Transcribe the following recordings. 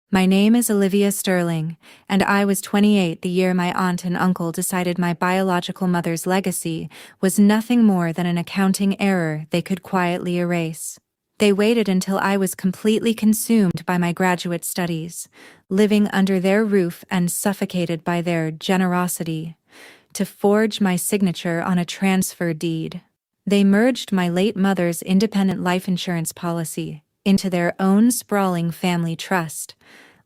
My name is Olivia Sterling, and I was 28 the year my aunt and uncle decided my biological mother's legacy was nothing more than an accounting error they could quietly erase. They waited until I was completely consumed by my graduate studies, living under their roof and suffocated by their generosity, to forge my signature on a transfer deed. They merged my late mother's independent life insurance policy into their own sprawling family trust,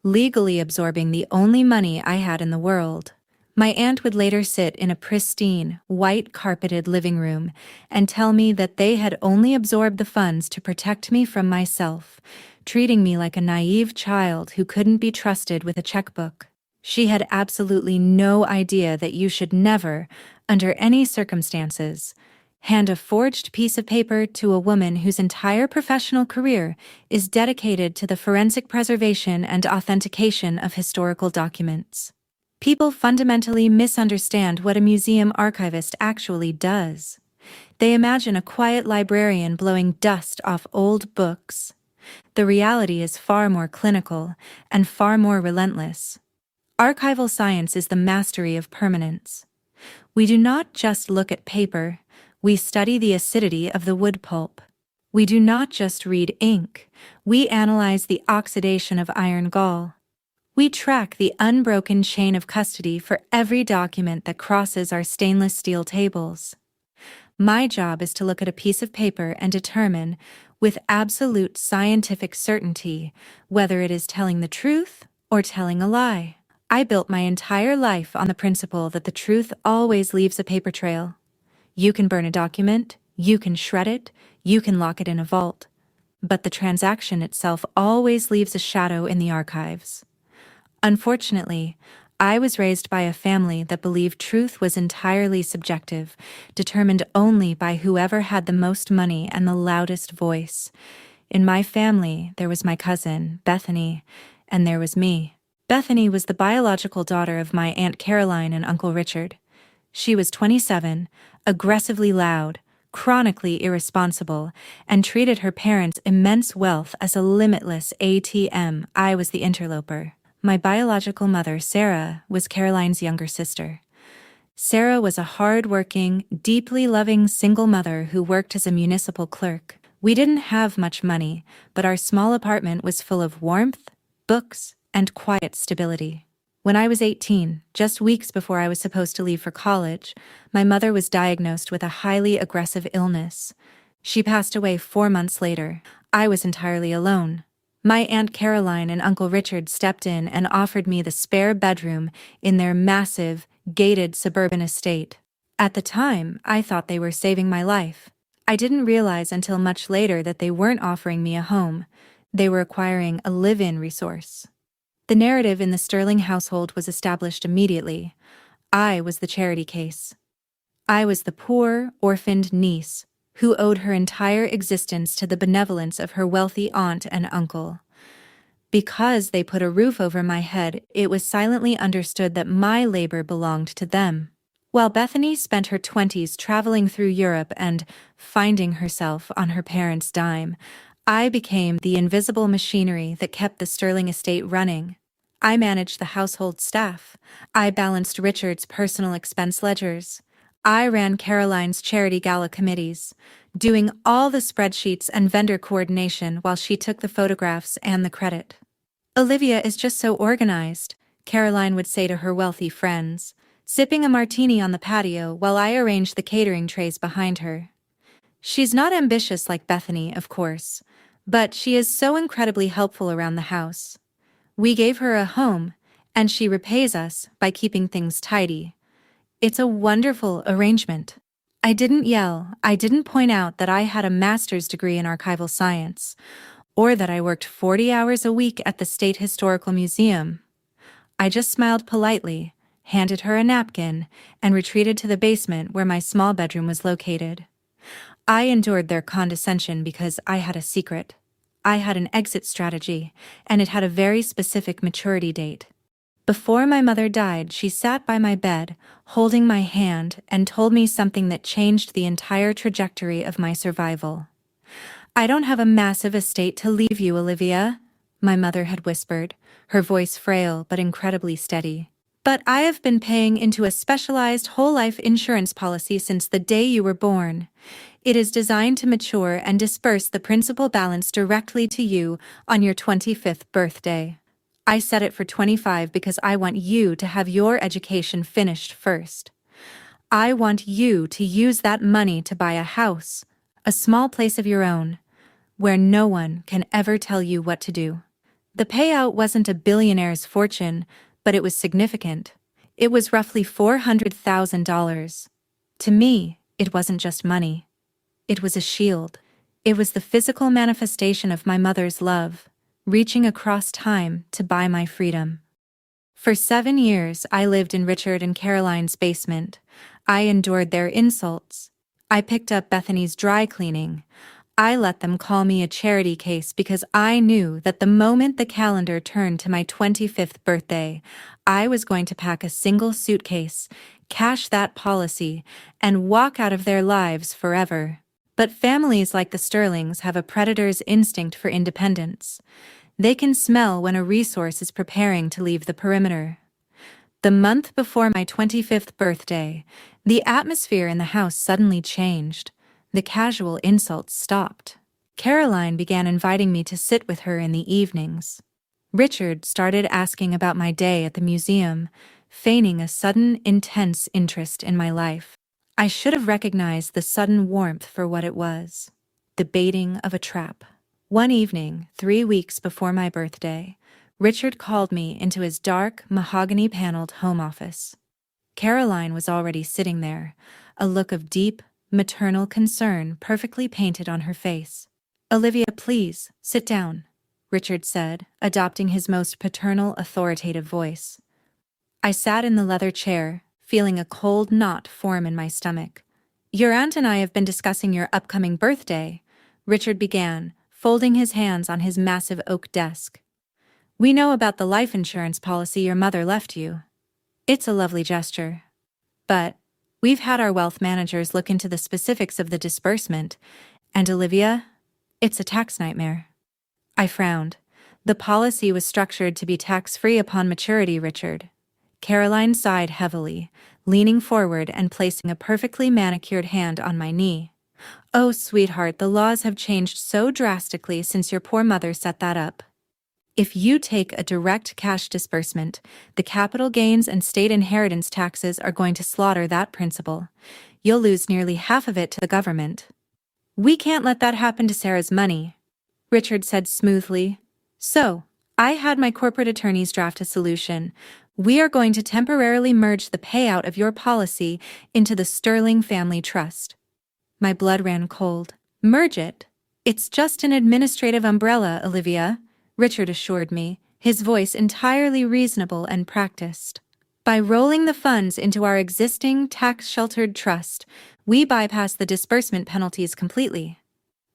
legally absorbing the only money I had in the world. My aunt would later sit in a pristine, white-carpeted living room and tell me that they had only absorbed the funds to protect me from myself, treating me like a naive child who couldn't be trusted with a checkbook. She had absolutely no idea that you should never, under any circumstances, hand a forged piece of paper to a woman whose entire professional career is dedicated to the forensic preservation and authentication of historical documents. People fundamentally misunderstand what a museum archivist actually does. They imagine a quiet librarian blowing dust off old books. The reality is far more clinical and far more relentless. Archival science is the mastery of permanence. We do not just look at paper, we study the acidity of the wood pulp. We do not just read ink, we analyze the oxidation of iron gall. We track the unbroken chain of custody for every document that crosses our stainless steel tables. My job is to look at a piece of paper and determine, with absolute scientific certainty, whether it is telling the truth or telling a lie. I built my entire life on the principle that the truth always leaves a paper trail. You can burn a document, you can shred it, you can lock it in a vault, but the transaction itself always leaves a shadow in the archives. Unfortunately, I was raised by a family that believed truth was entirely subjective, determined only by whoever had the most money and the loudest voice. In my family, there was my cousin, Bethany, and there was me. Bethany was the biological daughter of my Aunt Caroline and Uncle Richard. She was 27, aggressively loud, chronically irresponsible, and treated her parents' immense wealth as a limitless ATM. I was the interloper. My biological mother, Sarah, was Caroline's younger sister. Sarah was a hard-working, deeply loving single mother who worked as a municipal clerk. We didn't have much money, but our small apartment was full of warmth, books, and quiet stability. When I was 18, just weeks before I was supposed to leave for college, my mother was diagnosed with a highly aggressive illness. She passed away 4 months later. I was entirely alone. My Aunt Caroline and Uncle Richard stepped in and offered me the spare bedroom in their massive, gated suburban estate. At the time, I thought they were saving my life. I didn't realize until much later that they weren't offering me a home. They were acquiring a live-in resource. The narrative in the Sterling household was established immediately. I was the charity case. I was the poor, orphaned niece who owed her entire existence to the benevolence of her wealthy aunt and uncle. Because they put a roof over my head, it was silently understood that my labor belonged to them. While Bethany spent her 20s traveling through Europe and finding herself on her parents' dime, I became the invisible machinery that kept the Sterling estate running. I managed the household staff. I balanced Richard's personal expense ledgers. I ran Caroline's charity gala committees, doing all the spreadsheets and vendor coordination while she took the photographs and the credit. Olivia is just so organized, Caroline would say to her wealthy friends, sipping a martini on the patio while I arranged the catering trays behind her. She's not ambitious like Bethany, of course, but she is so incredibly helpful around the house. We gave her a home, and she repays us by keeping things tidy. It's a wonderful arrangement. I didn't yell, I didn't point out that I had a master's degree in archival science, or that I worked 40 hours a week at the State Historical Museum. I just smiled politely, handed her a napkin, and retreated to the basement where my small bedroom was located. I endured their condescension because I had a secret. I had an exit strategy, and it had a very specific maturity date. Before my mother died, she sat by my bed, holding my hand, and told me something that changed the entire trajectory of my survival. "I don't have a massive estate to leave you, Olivia," my mother had whispered, her voice frail but incredibly steady. "But I have been paying into a specialized whole-life insurance policy since the day you were born. It is designed to mature and disperse the principal balance directly to you on your 25th birthday. I set it for 25 because I want you to have your education finished first. I want you to use that money to buy a house, a small place of your own, where no one can ever tell you what to do." The payout wasn't a billionaire's fortune, but it was significant. It was roughly $400,000. To me, it wasn't just money. It was a shield. It was the physical manifestation of my mother's love, reaching across time to buy my freedom. For 7 years, I lived in Richard and Caroline's basement. I endured their insults. I picked up Bethany's dry cleaning. I let them call me a charity case because I knew that the moment the calendar turned to my 25th birthday, I was going to pack a single suitcase, cash that policy, and walk out of their lives forever. But families like the Sterlings have a predator's instinct for independence. They can smell when a resource is preparing to leave the perimeter. The month before my 25th birthday, the atmosphere in the house suddenly changed. The casual insults stopped. Caroline began inviting me to sit with her in the evenings. Richard started asking about my day at the museum, feigning a sudden, intense interest in my life. I should have recognized the sudden warmth for what it was: the baiting of a trap. One evening, 3 weeks before my birthday, Richard called me into his dark, mahogany-paneled home office. Caroline was already sitting there, a look of deep, maternal concern perfectly painted on her face. "Olivia, please, sit down," Richard said, adopting his most paternal, authoritative voice. I sat in the leather chair, feeling a cold knot form in my stomach. "Your aunt and I have been discussing your upcoming birthday," Richard began, folding his hands on his massive oak desk. "We know about the life insurance policy your mother left you. It's a lovely gesture. But we've had our wealth managers look into the specifics of the disbursement, and Olivia, it's a tax nightmare." I frowned. "The policy was structured to be tax-free upon maturity, Richard." Caroline sighed heavily, leaning forward and placing a perfectly manicured hand on my knee. "Oh, sweetheart, the laws have changed so drastically since your poor mother set that up. If you take a direct cash disbursement, the capital gains and state inheritance taxes are going to slaughter that principal. You'll lose nearly half of it to the government." "We can't let that happen to Sarah's money," Richard said smoothly. "So, I had my corporate attorneys draft a solution. We are going to temporarily merge the payout of your policy into the Sterling Family Trust." My blood ran cold. "Merge it? It's just an administrative umbrella, Olivia," Richard assured me, his voice entirely reasonable and practiced. "By rolling the funds into our existing tax-sheltered trust, we bypass the disbursement penalties completely.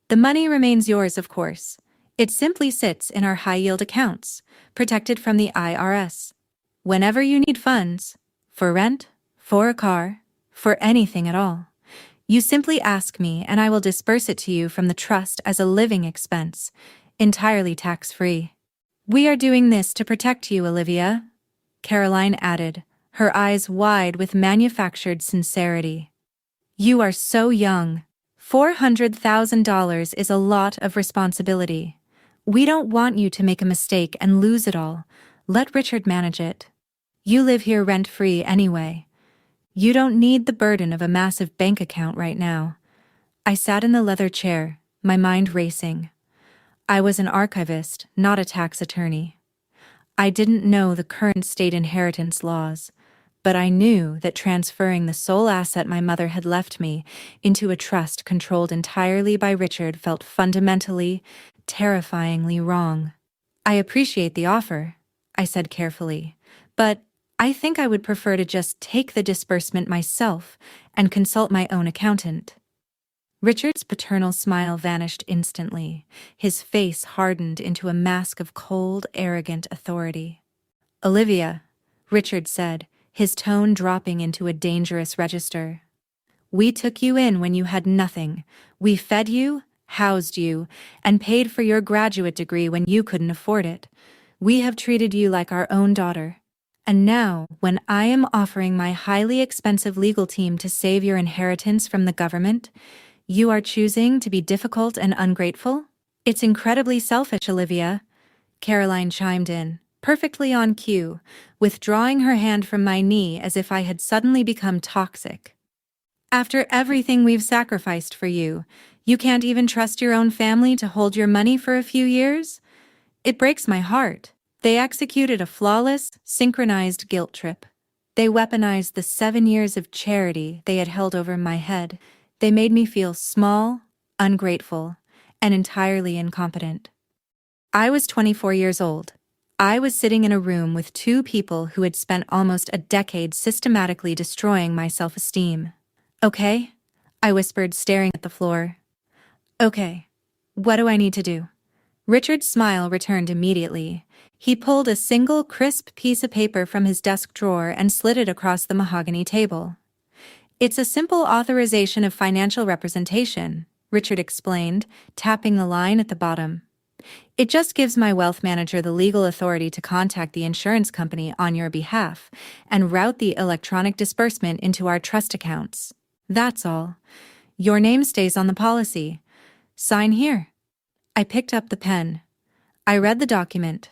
The money remains yours, of course. It simply sits in our high-yield accounts, protected from the IRS. Whenever you need funds, for rent, for a car, for anything at all, you simply ask me and I will disperse it to you from the trust as a living expense, entirely tax-free. We are doing this to protect you, Olivia," Caroline added, her eyes wide with manufactured sincerity. "You are so young. $400,000 is a lot of responsibility. We don't want you to make a mistake and lose it all. Let Richard manage it. You live here rent-free anyway. You don't need the burden of a massive bank account right now." I sat in the leather chair, my mind racing. I was an archivist, not a tax attorney. I didn't know the current state inheritance laws, but I knew that transferring the sole asset my mother had left me into a trust controlled entirely by Richard felt fundamentally, terrifyingly wrong. "I appreciate the offer," I said carefully, "but I think I would prefer to just take the disbursement myself and consult my own accountant." Richard's paternal smile vanished instantly. His face hardened into a mask of cold, arrogant authority. "Olivia," Richard said, his tone dropping into a dangerous register. "We took you in when you had nothing. We fed you, housed you, and paid for your graduate degree when you couldn't afford it. We have treated you like our own daughter. And now, when I am offering my highly expensive legal team to save your inheritance from the government, you are choosing to be difficult and ungrateful? It's incredibly selfish, Olivia. Caroline chimed in, perfectly on cue, withdrawing her hand from my knee as if I had suddenly become toxic. After everything we've sacrificed for you, you can't even trust your own family to hold your money for a few years? It breaks my heart. They executed a flawless, synchronized guilt trip. They weaponized the 7 years of charity they had held over my head. They made me feel small, ungrateful, and entirely incompetent. I was 24 years old. I was sitting in a room with two people who had spent almost a decade systematically destroying my self-esteem. Okay? I whispered, staring at the floor. Okay. What do I need to do? Richard's smile returned immediately. He pulled a single crisp piece of paper from his desk drawer and slid it across the mahogany table. It's a simple authorization of financial representation, Richard explained, tapping the line at the bottom. It just gives my wealth manager the legal authority to contact the insurance company on your behalf and route the electronic disbursement into our trust accounts. That's all. Your name stays on the policy. Sign here. I picked up the pen. I read the document.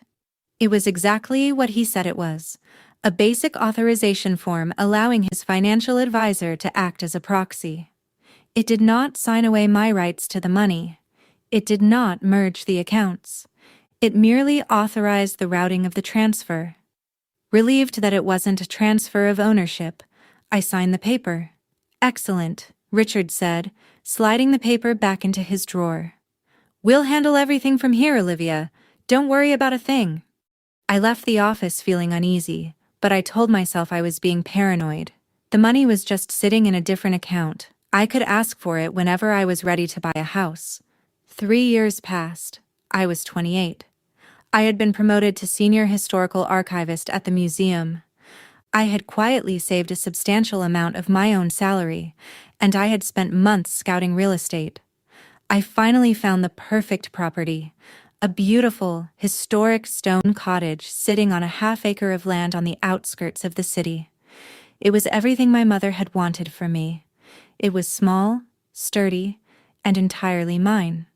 It was exactly what he said it was. A basic authorization form allowing his financial advisor to act as a proxy. It did not sign away my rights to the money. It did not merge the accounts. It merely authorized the routing of the transfer. Relieved that it wasn't a transfer of ownership, I signed the paper. Excellent, Richard said, sliding the paper back into his drawer. We'll handle everything from here, Olivia. Don't worry about a thing. I left the office feeling uneasy, but I told myself I was being paranoid. The money was just sitting in a different account. I could ask for it whenever I was ready to buy a house. 3 years passed. I was 28. I had been promoted to senior historical archivist at the museum. I had quietly saved a substantial amount of my own salary, and I had spent months scouting real estate. I finally found the perfect property, a beautiful, historic stone cottage sitting on a half-acre of land on the outskirts of the city. It was everything my mother had wanted for me. It was small, sturdy, and entirely mine.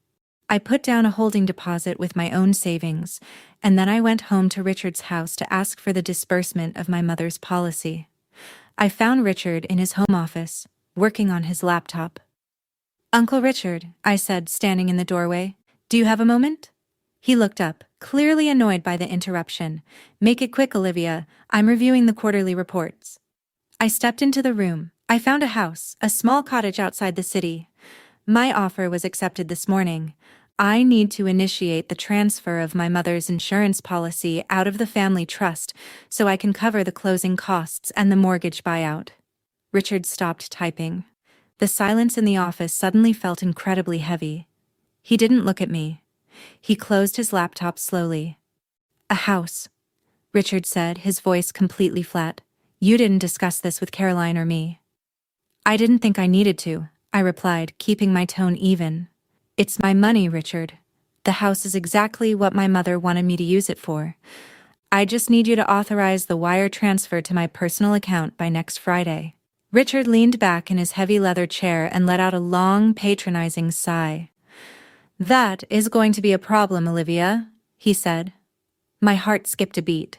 I put down a holding deposit with my own savings, and then I went home to Richard's house to ask for the disbursement of my mother's policy. I found Richard in his home office, working on his laptop. Uncle Richard, I said, standing in the doorway, do you have a moment? He looked up, clearly annoyed by the interruption. Make it quick, Olivia. I'm reviewing the quarterly reports. I stepped into the room. I found a house, a small cottage outside the city. My offer was accepted this morning. I need to initiate the transfer of my mother's insurance policy out of the family trust so I can cover the closing costs and the mortgage buyout. Richard stopped typing. The silence in the office suddenly felt incredibly heavy. He didn't look at me. He closed his laptop slowly. A house, Richard said, his voice completely flat. You didn't discuss this with Caroline or me. I didn't think I needed to, I replied, keeping my tone even. It's my money, Richard. The house is exactly what my mother wanted me to use it for. I just need you to authorize the wire transfer to my personal account by next Friday. Richard leaned back in his heavy leather chair and let out a long, patronizing sigh. That is going to be a problem, Olivia, he said. My heart skipped a beat.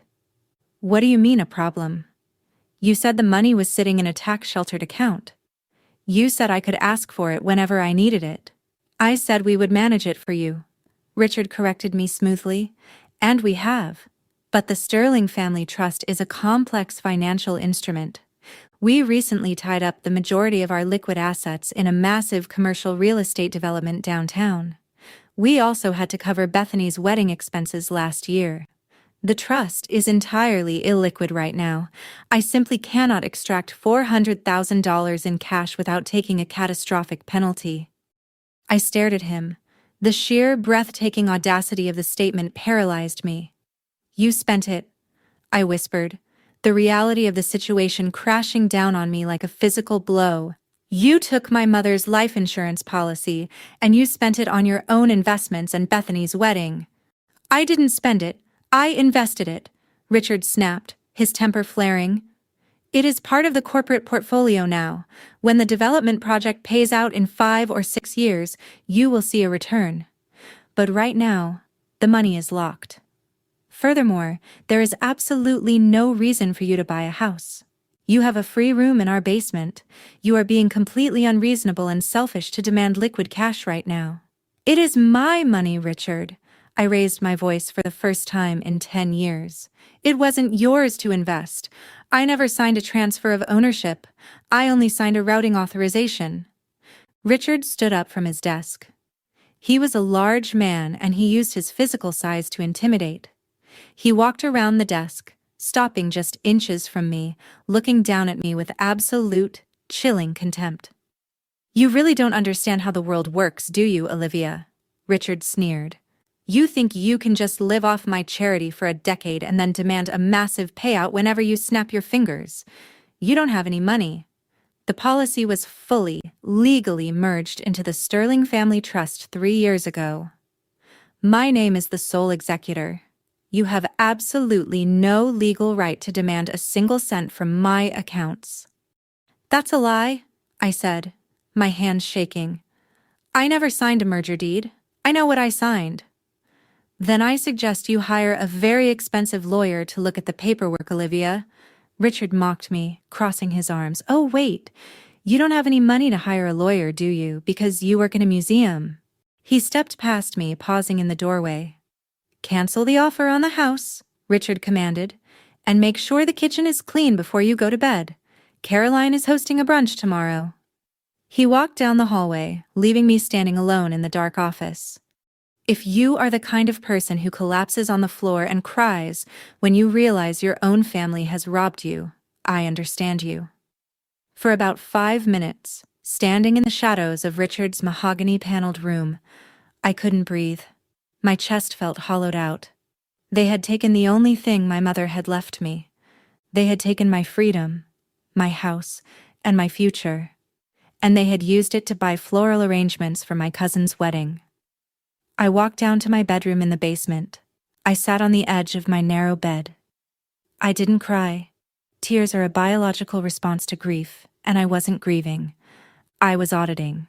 What do you mean a problem? You said the money was sitting in a tax-sheltered account. You said I could ask for it whenever I needed it. I said we would manage it for you. Richard corrected me smoothly. And we have. But the Sterling Family Trust is a complex financial instrument. We recently tied up the majority of our liquid assets in a massive commercial real estate development downtown. We also had to cover Bethany's wedding expenses last year. The trust is entirely illiquid right now. I simply cannot extract $400,000 in cash without taking a catastrophic penalty. I stared at him. The sheer, breathtaking audacity of the statement paralyzed me. You spent it, I whispered, the reality of the situation crashing down on me like a physical blow. You took my mother's life insurance policy, and you spent it on your own investments and Bethany's wedding. I didn't spend it, I invested it, Richard snapped, his temper flaring. It is part of the corporate portfolio now. When the development project pays out in 5 or 6 years, you will see a return. But right now, the money is locked. Furthermore, there is absolutely no reason for you to buy a house. You have a free room in our basement. You are being completely unreasonable and selfish to demand liquid cash right now. It is my money, Richard. I raised my voice for the first time in 10 years. It wasn't yours to invest. I never signed a transfer of ownership. I only signed a routing authorization. Richard stood up from his desk. He was a large man and he used his physical size to intimidate. He walked around the desk, stopping just inches from me, looking down at me with absolute, chilling contempt. You really don't understand how the world works, do you, Olivia? Richard sneered. You think you can just live off my charity for a decade and then demand a massive payout whenever you snap your fingers. You don't have any money. The policy was fully, legally merged into the Sterling Family Trust 3 years ago. My name is the sole executor. You have absolutely no legal right to demand a single cent from my accounts. That's a lie, I said, my hands shaking. I never signed a merger deed. I know what I signed. Then I suggest you hire a very expensive lawyer to look at the paperwork, Olivia. Richard mocked me, crossing his arms. Oh, wait. You don't have any money to hire a lawyer, do you, because you work in a museum? He stepped past me, pausing in the doorway. Cancel the offer on the house, Richard commanded, and make sure the kitchen is clean before you go to bed. Caroline is hosting a brunch tomorrow. He walked down the hallway, leaving me standing alone in the dark office. If you are the kind of person who collapses on the floor and cries when you realize your own family has robbed you, I understand you. For about 5 minutes, standing in the shadows of Richard's mahogany-paneled room, I couldn't breathe. My chest felt hollowed out. They had taken the only thing my mother had left me. They had taken my freedom, my house, and my future. And they had used it to buy floral arrangements for my cousin's wedding. I walked down to my bedroom in the basement. I sat on the edge of my narrow bed. I didn't cry. Tears are a biological response to grief, and I wasn't grieving. I was auditing.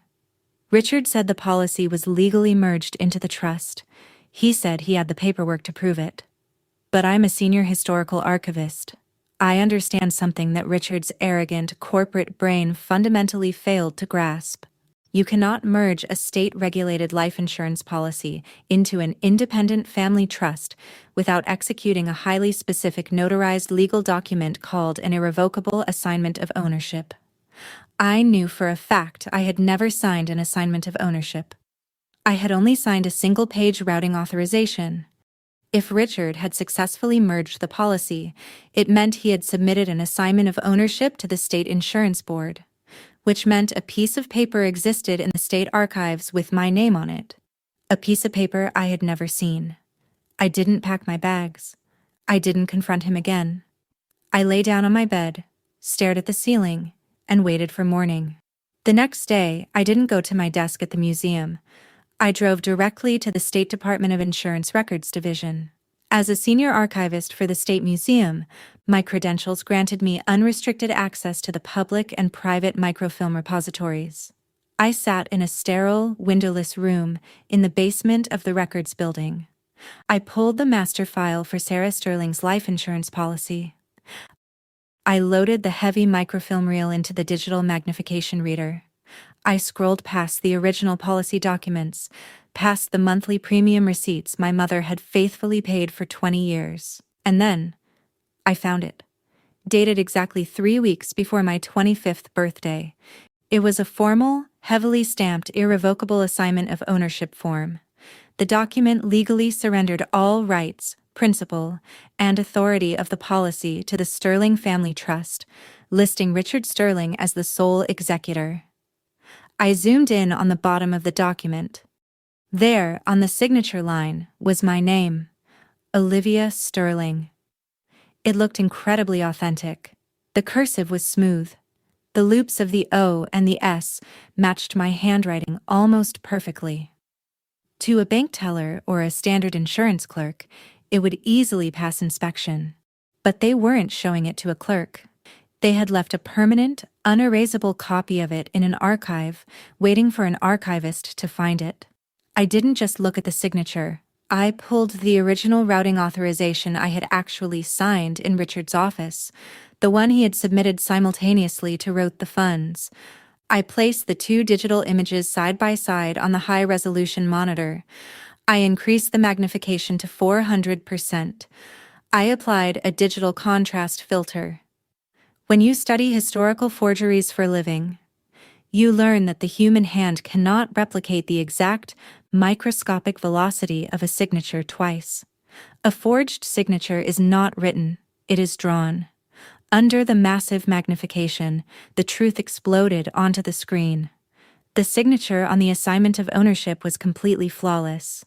Richard said the policy was legally merged into the trust. He said he had the paperwork to prove it. But I'm a senior historical archivist. I understand something that Richard's arrogant corporate brain fundamentally failed to grasp. You cannot merge a state-regulated life insurance policy into an independent family trust without executing a highly specific notarized legal document called an irrevocable assignment of ownership. I knew for a fact I had never signed an assignment of ownership. I had only signed a single-page routing authorization. If Richard had successfully merged the policy, it meant he had submitted an assignment of ownership to the State Insurance Board, which meant a piece of paper existed in the state archives with my name on it. A piece of paper I had never seen. I didn't pack my bags. I didn't confront him again. I lay down on my bed, stared at the ceiling, and waited for morning. The next day, I didn't go to my desk at the museum. I drove directly to the State Department of Insurance Records Division. As a senior archivist for the State Museum, my credentials granted me unrestricted access to the public and private microfilm repositories. I sat in a sterile, windowless room in the basement of the records building. I pulled the master file for Sarah Sterling's life insurance policy. I loaded the heavy microfilm reel into the digital magnification reader. I scrolled past the original policy documents, past the monthly premium receipts my mother had faithfully paid for 20 years. And then, I found it. Dated exactly 3 weeks before my 25th birthday. It was a formal, heavily stamped, irrevocable assignment of ownership form. The document legally surrendered all rights, principal, and authority of the policy to the Sterling Family Trust, listing Richard Sterling as the sole executor. I zoomed in on the bottom of the document. There, on the signature line, was my name, Olivia Sterling. It looked incredibly authentic. The cursive was smooth, The loops of the O and the S matched my handwriting almost perfectly. To a bank teller or a standard insurance clerk, it would easily pass inspection. But they weren't showing it to a clerk. They had left a permanent, unerasable copy of it in an archive, waiting for an archivist to find it. I didn't just look at the signature. I pulled the original routing authorization I had actually signed in Richard's office, the one he had submitted simultaneously to route the funds. I placed the two digital images side by side on the high-resolution monitor. I increased the magnification to 400%. I applied a digital contrast filter. When you study historical forgeries for a living, you learn that the human hand cannot replicate the exact, microscopic velocity of a signature twice. A forged signature is not written, it is drawn. Under the massive magnification, the truth exploded onto the screen. The signature on the assignment of ownership was completely flawless.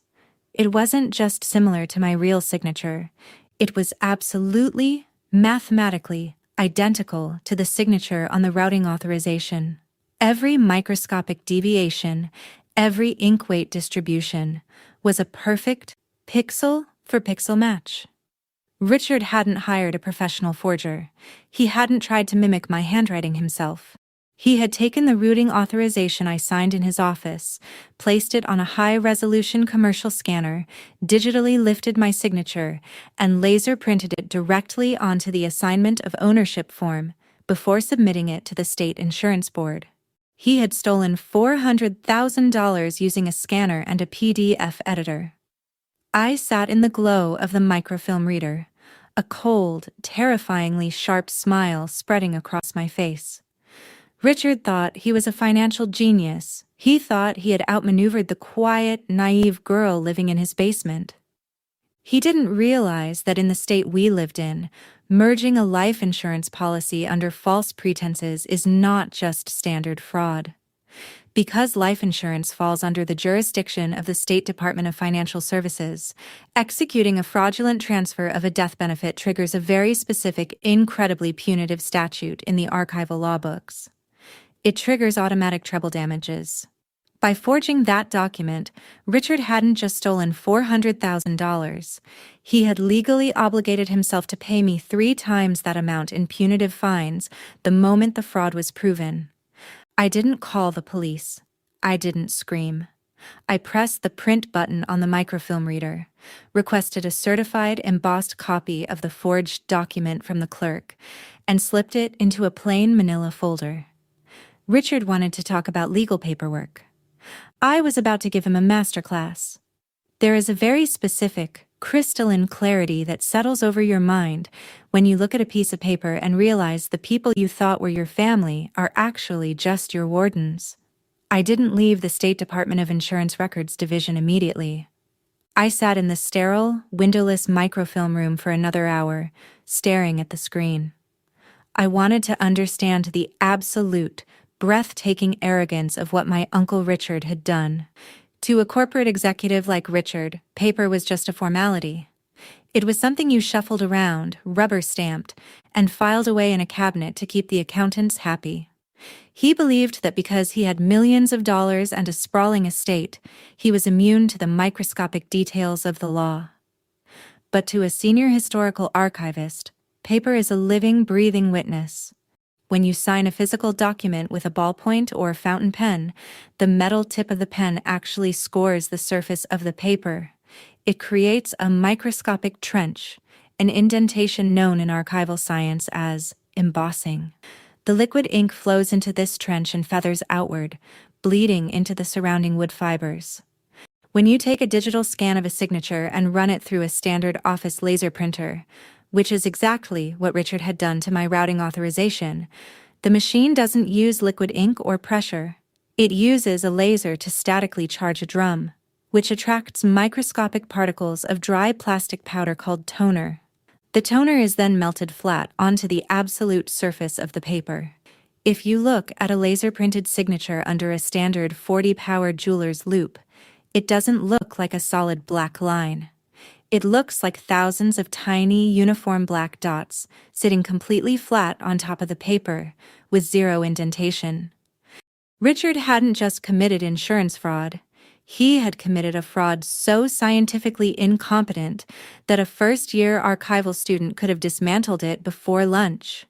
It wasn't just similar to my real signature. It was absolutely, mathematically, identical to the signature on the routing authorization. Every microscopic deviation, every ink weight distribution, was a perfect, pixel-for-pixel match. Richard hadn't hired a professional forger. He hadn't tried to mimic my handwriting himself. He had taken the routing authorization I signed in his office, placed it on a high-resolution commercial scanner, digitally lifted my signature, and laser printed it directly onto the assignment of ownership form before submitting it to the state insurance board. He had stolen $400,000 using a scanner and a PDF editor. I sat in the glow of the microfilm reader, a cold, terrifyingly sharp smile spreading across my face. Richard thought he was a financial genius. He thought he had outmaneuvered the quiet, naive girl living in his basement. He didn't realize that in the state we lived in, merging a life insurance policy under false pretenses is not just standard fraud. Because life insurance falls under the jurisdiction of the State Department of Financial Services, executing a fraudulent transfer of a death benefit triggers a very specific, incredibly punitive statute in the archival law books. It triggers automatic treble damages. By forging that document, Richard hadn't just stolen $400,000. He had legally obligated himself to pay me 3 times that amount in punitive fines the moment the fraud was proven. I didn't call the police. I didn't scream. I pressed the print button on the microfilm reader, requested a certified embossed copy of the forged document from the clerk, and slipped it into a plain manila folder. Richard wanted to talk about legal paperwork. I was about to give him a masterclass. There is a very specific, crystalline clarity that settles over your mind when you look at a piece of paper and realize the people you thought were your family are actually just your wardens. I didn't leave the State Department of Insurance Records Division immediately. I sat in the sterile, windowless microfilm room for another hour, staring at the screen. I wanted to understand the absolute, breathtaking arrogance of what my Uncle Richard had done. To a corporate executive like Richard, paper was just a formality. It was something you shuffled around, rubber-stamped, and filed away in a cabinet to keep the accountants happy. He believed that because he had millions of dollars and a sprawling estate, he was immune to the microscopic details of the law. But to a senior historical archivist, paper is a living, breathing witness. When you sign a physical document with a ballpoint or a fountain pen, the metal tip of the pen actually scores the surface of the paper. It creates a microscopic trench, an indentation known in archival science as embossing. The liquid ink flows into this trench and feathers outward, bleeding into the surrounding wood fibers. When you take a digital scan of a signature and run it through a standard office laser printer, which is exactly what Richard had done to my routing authorization, the machine doesn't use liquid ink or pressure. It uses a laser to statically charge a drum, which attracts microscopic particles of dry plastic powder called toner. The toner is then melted flat onto the absolute surface of the paper. If you look at a laser-printed signature under a standard 40-power jeweler's loupe, it doesn't look like a solid black line. It looks like thousands of tiny, uniform black dots, sitting completely flat on top of the paper, with zero indentation. Richard hadn't just committed insurance fraud. He had committed a fraud so scientifically incompetent that a first-year archival student could have dismantled it before lunch.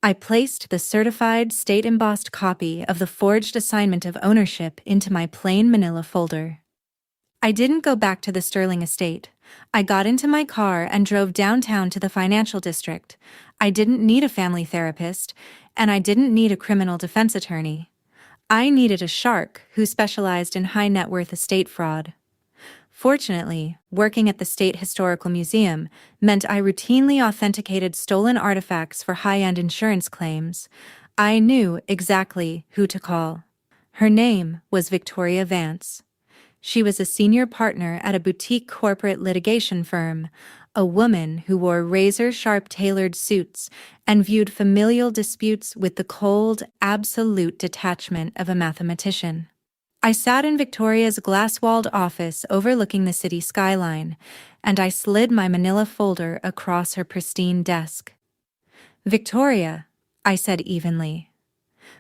I placed the certified, state-embossed copy of the forged assignment of ownership into my plain manila folder. I didn't go back to the Sterling estate. I got into my car and drove downtown to the financial district. I didn't need a family therapist, and I didn't need a criminal defense attorney. I needed a shark who specialized in high-net-worth estate fraud. Fortunately, working at the State Historical Museum meant I routinely authenticated stolen artifacts for high-end insurance claims. I knew exactly who to call. Her name was Victoria Vance. She was a senior partner at a boutique corporate litigation firm, a woman who wore razor-sharp tailored suits and viewed familial disputes with the cold, absolute detachment of a mathematician. I sat in Victoria's glass-walled office overlooking the city skyline, and I slid my manila folder across her pristine desk. "Victoria," I said evenly.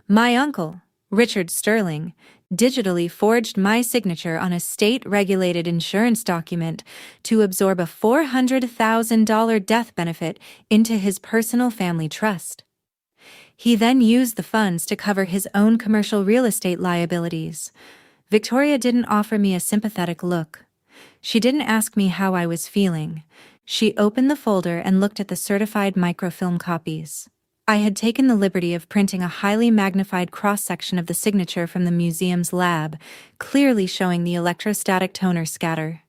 "My uncle, Richard Sterling, digitally forged my signature on a state-regulated insurance document to absorb a $400,000 death benefit into his personal family trust. He then used the funds to cover his own commercial real estate liabilities." Victoria didn't offer me a sympathetic look. She didn't ask me how I was feeling. She opened the folder and looked at the certified microfilm copies. I had taken the liberty of printing a highly magnified cross-section of the signature from the museum's lab, clearly showing the electrostatic toner scatter.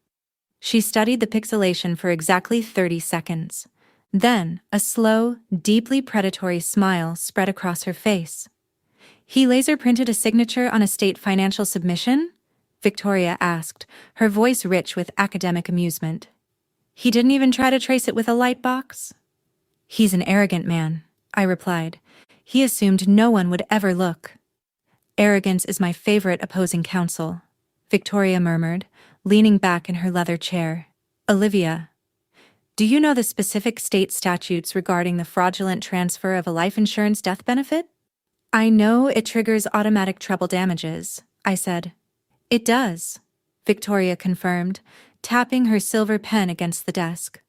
She studied the pixelation for exactly 30 seconds. Then, a slow, deeply predatory smile spread across her face. "He laser-printed a signature on a state financial submission?" Victoria asked, her voice rich with academic amusement. "He didn't even try to trace it with a light box?" "He's an arrogant man," I replied. "He assumed no one would ever look." "Arrogance is my favorite opposing counsel," Victoria murmured, leaning back in her leather chair. "Olivia, do you know the specific state statutes regarding the fraudulent transfer of a life insurance death benefit?" "I know it triggers automatic treble damages," I said. "It does," Victoria confirmed, tapping her silver pen against the desk.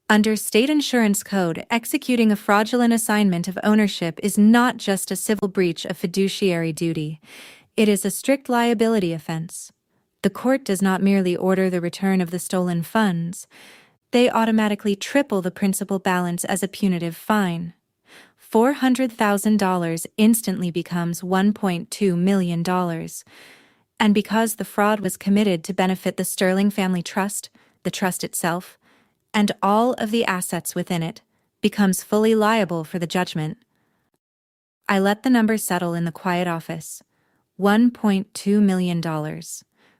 "Under state insurance code, executing a fraudulent assignment of ownership is not just a civil breach of fiduciary duty. It is a strict liability offense. The court does not merely order the return of the stolen funds. They automatically triple the principal balance as a punitive fine. $400,000 instantly becomes $1.2 million. And because the fraud was committed to benefit the Sterling family trust, the trust itself, and all of the assets within it, becomes fully liable for the judgment." I let the number settle in the quiet office. $1.2 million.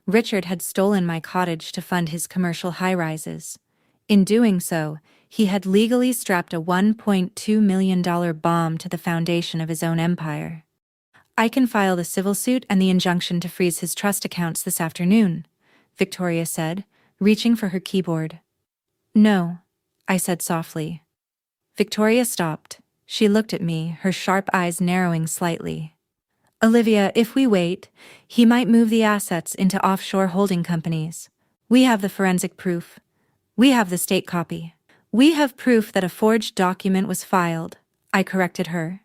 Richard had stolen my cottage to fund his commercial high-rises. In doing so, he had legally strapped a $1.2 million bomb to the foundation of his own empire. "I can file the civil suit and the injunction to freeze his trust accounts this afternoon," Victoria said, reaching for her keyboard. "No," I said softly. Victoria stopped. She looked at me, her sharp eyes narrowing slightly. "Olivia, if we wait, he might move the assets into offshore holding companies. We have the forensic proof. We have the state copy. We have proof that a forged document was filed," I corrected her.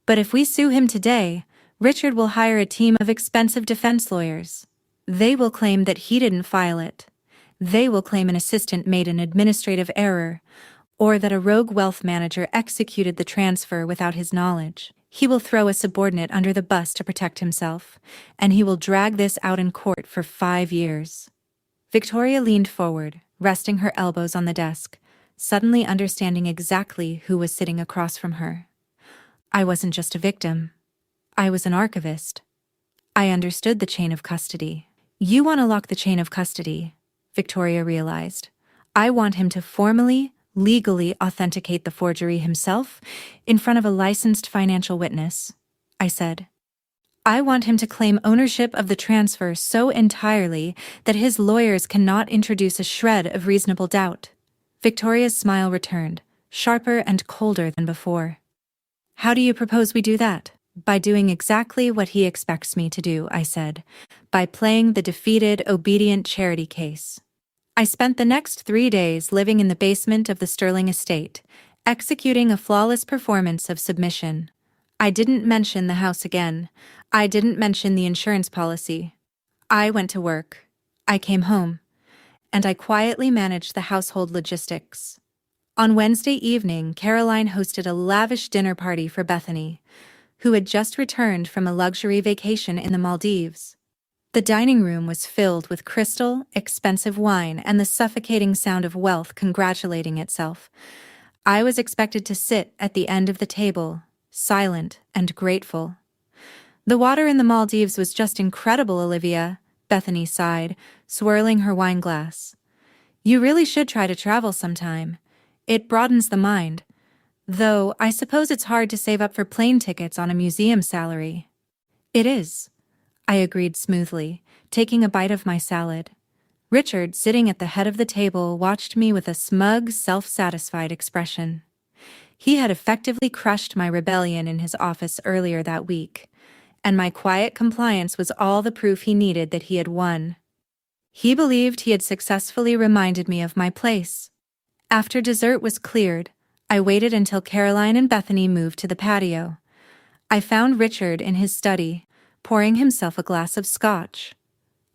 "But if we sue him today, Richard will hire a team of expensive defense lawyers. They will claim that he didn't file it. They will claim an assistant made an administrative error, or that a rogue wealth manager executed the transfer without his knowledge. He will throw a subordinate under the bus to protect himself, and he will drag this out in court for 5 years." Victoria leaned forward, resting her elbows on the desk, suddenly understanding exactly who was sitting across from her. I wasn't just a victim. I was an archivist. I understood the chain of custody. "You want to lock the chain of custody," Victoria realized. "I want him to formally, legally authenticate the forgery himself in front of a licensed financial witness," I said. I want him to claim ownership of the transfer so entirely that his lawyers cannot introduce a shred of reasonable doubt. Victoria's smile returned, sharper and colder than before. How do you propose we do that? By doing exactly what he expects me to do, I said. By playing the defeated, obedient charity case. I spent the next 3 days living in the basement of the Sterling estate, executing a flawless performance of submission. I didn't mention the house again. I didn't mention the insurance policy. I went to work. I came home. And I quietly managed the household logistics. On Wednesday evening, Caroline hosted a lavish dinner party for Bethany, who had just returned from a luxury vacation in the Maldives. The dining room was filled with crystal, expensive wine and the suffocating sound of wealth congratulating itself. I was expected to sit at the end of the table, silent and grateful. The water in the Maldives was just incredible, Olivia, Bethany sighed, swirling her wine glass. You really should try to travel sometime. It broadens the mind. Though, I suppose it's hard to save up for plane tickets on a museum salary. It is, I agreed smoothly, taking a bite of my salad. Richard, sitting at the head of the table, watched me with a smug, self-satisfied expression. He had effectively crushed my rebellion in his office earlier that week, and my quiet compliance was all the proof he needed that he had won. He believed he had successfully reminded me of my place. After dessert was cleared, I waited until Caroline and Bethany moved to the patio. I found Richard in his study, pouring himself a glass of scotch.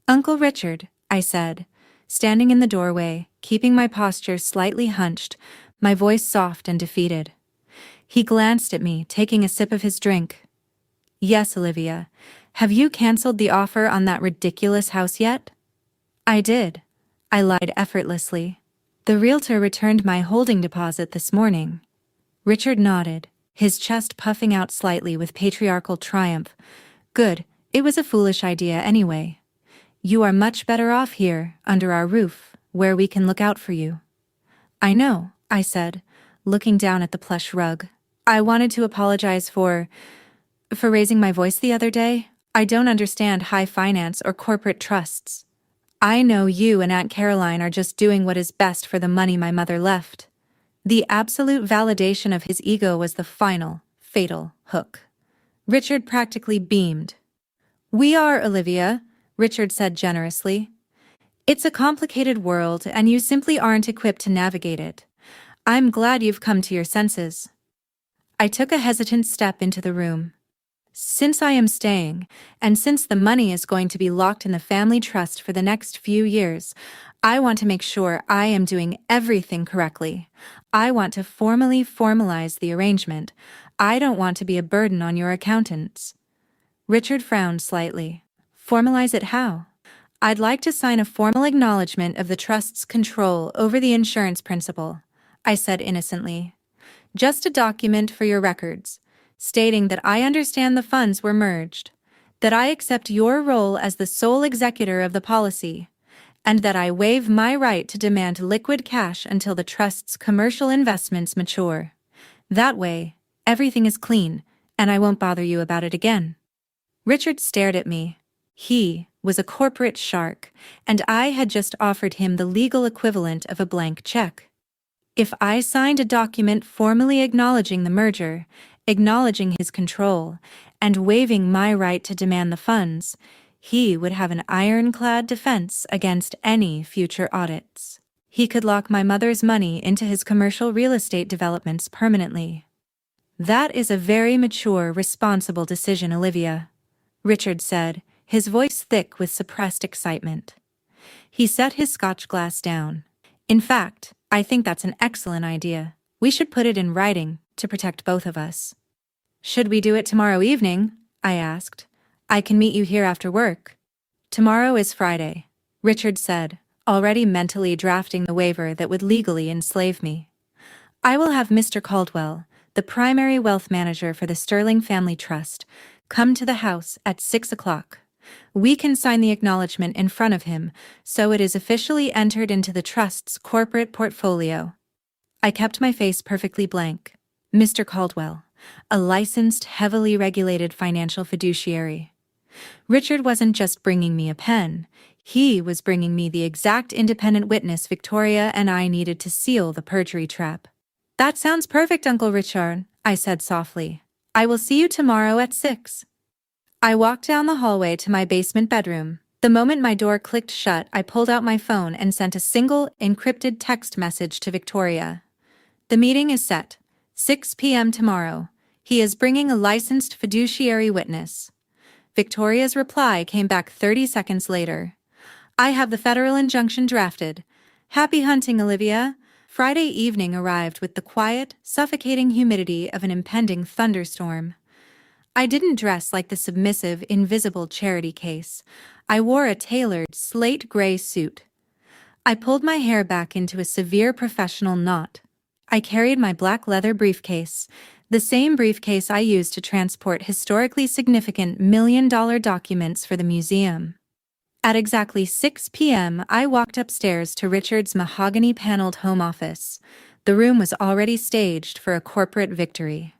Uncle Richard, I said, standing in the doorway, keeping my posture slightly hunched, my voice soft and defeated. He glanced at me, taking a sip of his drink. Yes, Olivia. Have you cancelled the offer on that ridiculous house yet? I did. I lied effortlessly. The realtor returned my holding deposit this morning. Richard nodded, his chest puffing out slightly with patriarchal triumph. Good, it was a foolish idea anyway. You are much better off here, under our roof, where we can look out for you. I know, I said, looking down at the plush rug. I wanted to apologize for raising my voice the other day. I don't understand high finance or corporate trusts. I know you and Aunt Caroline are just doing what is best for the money my mother left. The absolute validation of his ego was the final, fatal hook. Richard practically beamed. We are, Olivia, Richard said generously. It's a complicated world, and you simply aren't equipped to navigate it. I'm glad you've come to your senses. I took a hesitant step into the room. Since I am staying, and since the money is going to be locked in the family trust for the next few years, I want to make sure I am doing everything correctly. I want to formally formalize the arrangement. I don't want to be a burden on your accountants. Richard frowned slightly. Formalize it how? I'd like to sign a formal acknowledgement of the trust's control over the insurance principal, I said innocently. Just a document for your records, stating that I understand the funds were merged, that I accept your role as the sole executor of the policy, and that I waive my right to demand liquid cash until the trust's commercial investments mature. That way, everything is clean, and I won't bother you about it again. Richard stared at me. He was a corporate shark, and I had just offered him the legal equivalent of a blank check. If I signed a document formally acknowledging the merger, acknowledging his control, and waiving my right to demand the funds, he would have an ironclad defense against any future audits. He could lock my mother's money into his commercial real estate developments permanently. That is a very mature, responsible decision, Olivia, Richard said, his voice thick with suppressed excitement. He set his scotch glass down. In fact, I think that's an excellent idea. We should put it in writing to protect both of us. Should we do it tomorrow evening? I asked. I can meet you here after work. Tomorrow is Friday, Richard said, already mentally drafting the waiver that would legally enslave me. I will have Mr. Caldwell, the primary wealth manager for the Sterling Family Trust, come to the house at 6 o'clock. We can sign the acknowledgement in front of him, so it is officially entered into the trust's corporate portfolio. I kept my face perfectly blank. Mr. Caldwell, a licensed, heavily regulated financial fiduciary. Richard wasn't just bringing me a pen. He was bringing me the exact independent witness Victoria and I needed to seal the perjury trap. "That sounds perfect, Uncle Richard," I said softly. "I will see you tomorrow at 6. I walked down the hallway to my basement bedroom. The moment my door clicked shut, I pulled out my phone and sent a single, encrypted text message to Victoria. "The meeting is set. 6 p.m. tomorrow. He is bringing a licensed fiduciary witness." Victoria's reply came back 30 seconds later. "I have the federal injunction drafted. Happy hunting, Olivia." Friday evening arrived with the quiet, suffocating humidity of an impending thunderstorm. I didn't dress like the submissive, invisible charity case. I wore a tailored, slate-gray suit. I pulled my hair back into a severe professional knot. I carried my black leather briefcase, the same briefcase I used to transport historically significant million-dollar documents for the museum. At exactly 6 p.m., I walked upstairs to Richard's mahogany-paneled home office. The room was already staged for a corporate victory.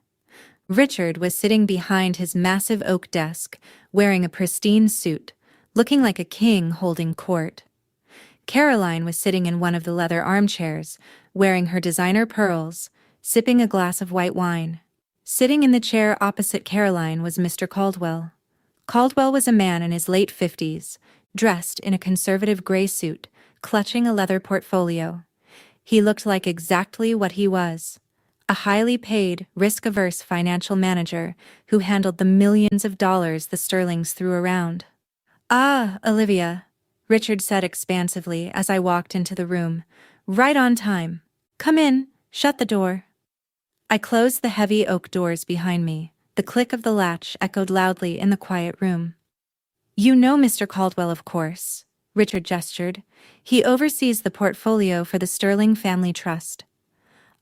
Richard was sitting behind his massive oak desk, wearing a pristine suit, looking like a king holding court. Caroline was sitting in one of the leather armchairs, wearing her designer pearls, sipping a glass of white wine. Sitting in the chair opposite Caroline was Mr. Caldwell. Caldwell was a man in his late 50s, dressed in a conservative gray suit, clutching a leather portfolio. He looked like exactly what he was: a highly paid, risk-averse financial manager who handled the millions of dollars the Sterlings threw around. "Ah, Olivia," Richard said expansively as I walked into the room. "Right on time. Come in, shut the door." I closed the heavy oak doors behind me. The click of the latch echoed loudly in the quiet room. "You know Mr. Caldwell, of course," Richard gestured. "He oversees the portfolio for the Sterling Family Trust.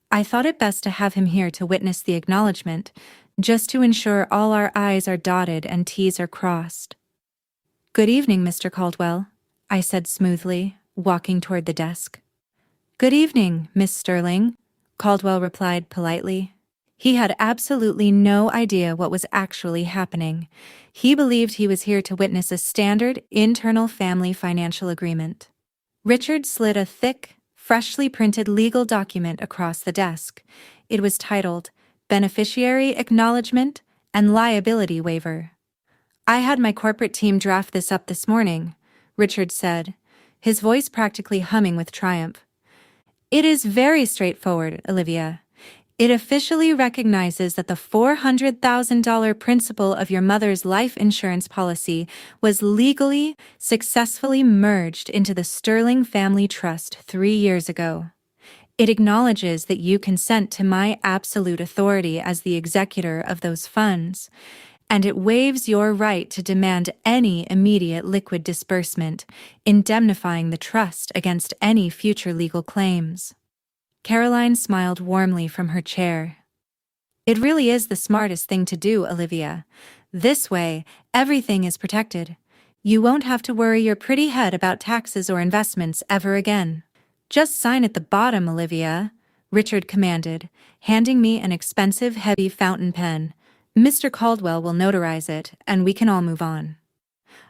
I thought it best to have him here to witness the acknowledgement, just to ensure all our I's are dotted and T's are crossed." "Good evening, Mr. Caldwell," I said smoothly, walking toward the desk. "Good evening, Miss Sterling," Caldwell replied politely. He had absolutely no idea what was actually happening. He believed he was here to witness a standard, internal family financial agreement. Richard slid a thick, freshly printed legal document across the desk. It was titled Beneficiary Acknowledgement and Liability Waiver. "I had my corporate team draft this up this morning," Richard said, his voice practically humming with triumph. "It is very straightforward, Olivia. It officially recognizes that the $400,000 principal of your mother's life insurance policy was legally, successfully merged into the Sterling Family Trust 3 years ago. It acknowledges that you consent to my absolute authority as the executor of those funds, and it waives your right to demand any immediate liquid disbursement, indemnifying the trust against any future legal claims." Caroline smiled warmly from her chair. "It really is the smartest thing to do, Olivia. This way, everything is protected. You won't have to worry your pretty head about taxes or investments ever again. Just sign at the bottom, Olivia," Richard commanded, handing me an expensive, heavy fountain pen. "Mr. Caldwell will notarize it, and we can all move on."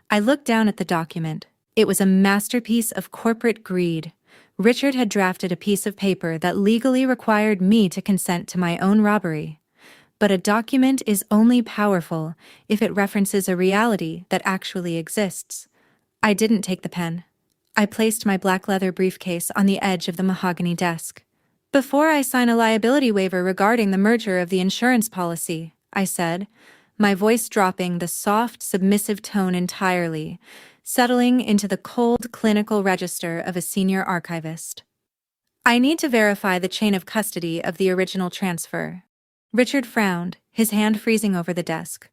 I looked down at the document. It was a masterpiece of corporate greed. Richard had drafted a piece of paper that legally required me to consent to my own robbery. But a document is only powerful if it references a reality that actually exists. I didn't take the pen. I placed my black leather briefcase on the edge of the mahogany desk. "Before I sign a liability waiver regarding the merger of the insurance policy," I said, my voice dropping the soft, submissive tone entirely, settling into the cold, clinical register of a senior archivist. "I need to verify the chain of custody of the original transfer." Richard frowned, his hand freezing over the desk.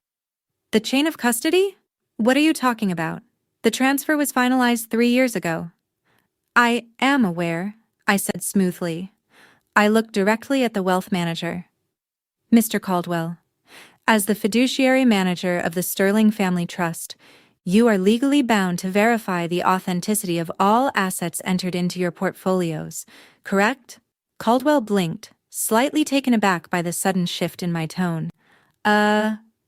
"The chain of custody? What are you talking about? The transfer was finalized 3 years ago." "I am aware," I said smoothly. I looked directly at the wealth manager. "Mr. Caldwell, as the fiduciary manager of the Sterling Family Trust, you are legally bound to verify the authenticity of all assets entered into your portfolios, correct?" Caldwell blinked, slightly taken aback by the sudden shift in my tone.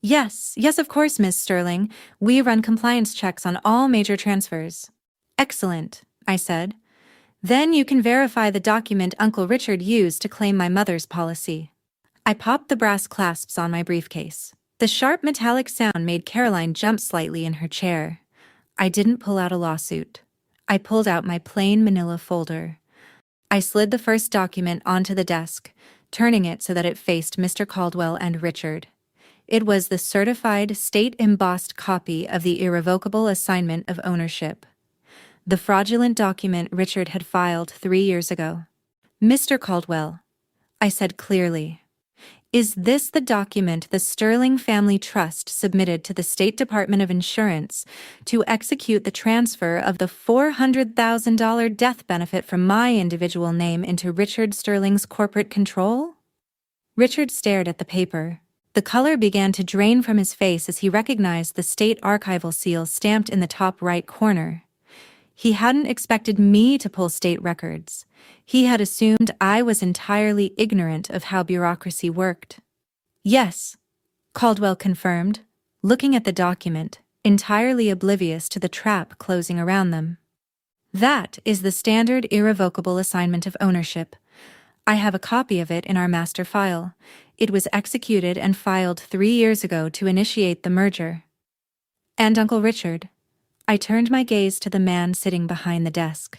Yes, of course, Miss Sterling. We run compliance checks on all major transfers. Excellent, I said. Then you can verify the document Uncle Richard used to claim my mother's policy. I popped the brass clasps on my briefcase. The sharp metallic sound made Caroline jump slightly in her chair. I didn't pull out a lawsuit. I pulled out my plain manila folder. I slid the first document onto the desk, turning it so that it faced Mr. Caldwell and Richard. It was the certified, state-embossed copy of the irrevocable assignment of ownership. The fraudulent document Richard had filed 3 years ago. Mr. Caldwell, I said clearly, is this the document the Sterling Family Trust submitted to the State Department of Insurance to execute the transfer of the $400,000 death benefit from my individual name into Richard Sterling's corporate control? Richard stared at the paper. The color began to drain from his face as he recognized the state archival seal stamped in the top right corner. He hadn't expected me to pull state records. He had assumed I was entirely ignorant of how bureaucracy worked. Yes, Caldwell confirmed, looking at the document, entirely oblivious to the trap closing around them. That is the standard irrevocable assignment of ownership. I have a copy of it in our master file. It was executed and filed 3 years ago to initiate the merger. And Uncle Richard? I turned my gaze to the man sitting behind the desk.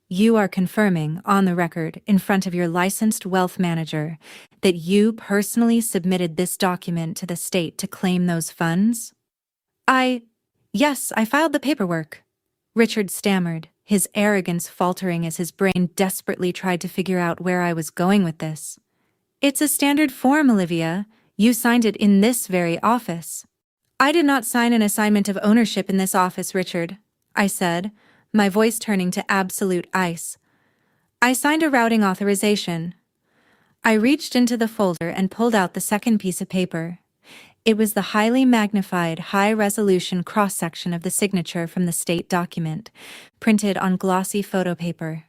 You are confirming, on the record, in front of your licensed wealth manager, that you personally submitted this document to the state to claim those funds? Yes, I filed the paperwork. Richard stammered, his arrogance faltering as his brain desperately tried to figure out where I was going with this. It's a standard form, Olivia. You signed it in this very office. I did not sign an assignment of ownership in this office, Richard, I said, my voice turning to absolute ice. I signed a routing authorization. I reached into the folder and pulled out the second piece of paper. It was the highly magnified, high-resolution cross-section of the signature from the state document, printed on glossy photo paper.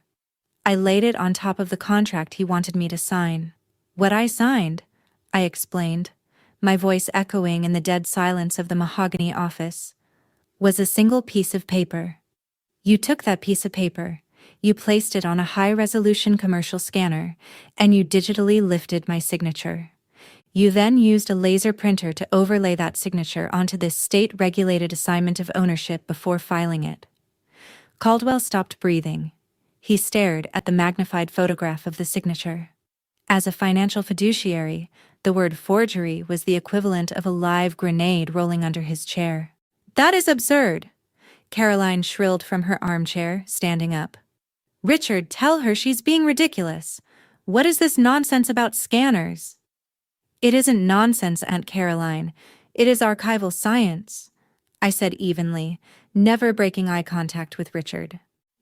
I laid it on top of the contract he wanted me to sign. What I signed, I explained, my voice echoing in the dead silence of the mahogany office, was a single piece of paper. You took that piece of paper, you placed it on a high-resolution commercial scanner, and you digitally lifted my signature. You then used a laser printer to overlay that signature onto this state-regulated assignment of ownership before filing it. Caldwell stopped breathing. He stared at the magnified photograph of the signature. As a financial fiduciary, the word forgery was the equivalent of a live grenade rolling under his chair. That is absurd, Caroline shrilled from her armchair, standing up. Richard, tell her she's being ridiculous. What is this nonsense about scanners? It isn't nonsense, Aunt Caroline. It is archival science, I said evenly, never breaking eye contact with Richard.